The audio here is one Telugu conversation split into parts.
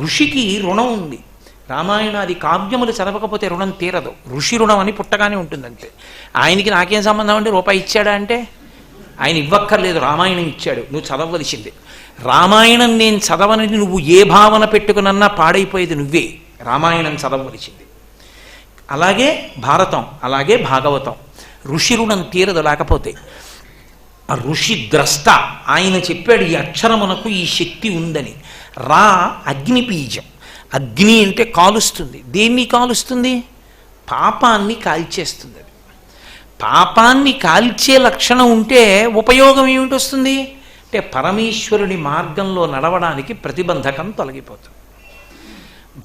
ఋషికి రుణం ఉంది. రామాయణాది కావ్యములు చదవకపోతే రుణం తీరదు. ఋషి రుణం అని పుట్టగానే ఉంటుందంతే. ఆయనకి నాకేం సంబంధం అంటే రూపాయి ఇచ్చాడా అంటే ఆయన ఇవ్వక్కర్లేదు, రామాయణం ఇచ్చాడు, నువ్వు చదవలసిందే. రామాయణం నేను చదవనని నువ్వు ఏ భావన పెట్టుకునన్నా పాడైపోయేది నువ్వే. రామాయణం చదవవలసింది. అలాగే భారతం, అలాగే భాగవతం. ఋషి రుణం తీరదు లేకపోతే. ఆ ఋషి ద్రష్ట, ఆయన చెప్పాడు ఈ అక్షరమునకు ఈ శక్తి ఉందని. రా అగ్ని బీజం. అగ్ని అంటే కాలుస్తుంది. దేన్ని కాలుస్తుంది? పాపాన్ని కాల్చేస్తుంది. అది పాపాన్ని కాల్చే లక్షణం ఉంటే ఉపయోగం ఏమిటి వస్తుంది అంటే పరమేశ్వరుని మార్గంలో నడవడానికి ప్రతిబంధకం తొలగిపోతుంది.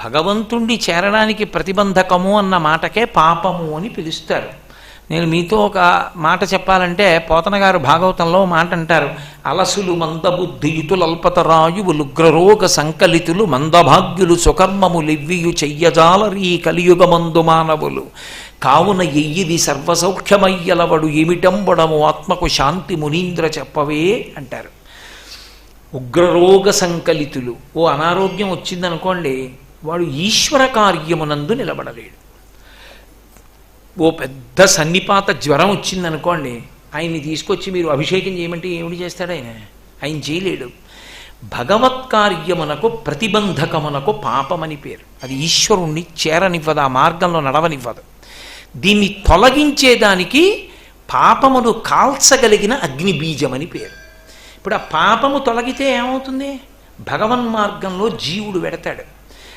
భగవంతుణ్ణి చేరడానికి ప్రతిబంధకము అన్న మాటకే పాపము అని పిలుస్తారు. నేను మీతో ఒక మాట చెప్పాలంటే పోతన గారు భాగవతంలో మాట అంటారు, అలసులు మందబుద్ధియుతులు అల్పతరాయువులు ఉగ్రరోగ సంకలితులు మందభాగ్యులు సుకర్మములివ్వియు చెయ్యజాలరీ కలియుగమందు మానవులు కావున ఎయ్యిది సర్వసౌఖ్యమయ్యలవడు ఏమిటంబడము ఆత్మకు శాంతి మునీంద్ర చెప్పవే అంటారు. ఉగ్రరోగ సంకలితులు, ఓ అనారోగ్యం వచ్చిందనుకోండి, వాడు ఈశ్వర కార్యమునందు నిలబడలేడు. ఓ పెద్ద సన్నిపాత జ్వరం వచ్చిందనుకోండి, ఆయన్ని తీసుకొచ్చి మీరు అభిషేకం చేయమంటే ఏమిటి చేస్తాడు ఆయన చేయలేడు. భగవత్ కార్యమునకు ప్రతిబంధకమునకు పాపమని పేరు. అది ఈశ్వరుణ్ణి చేరనివ్వదు, ఆ మార్గంలో నడవనివ్వదు. దీన్ని తొలగించేదానికి పాపమును కాల్చగలిగిన అగ్ని బీజమని పేరు. ఇప్పుడు ఆ పాపము తొలగితే ఏమవుతుంది? భగవన్ మార్గంలో జీవుడు వెడతాడు.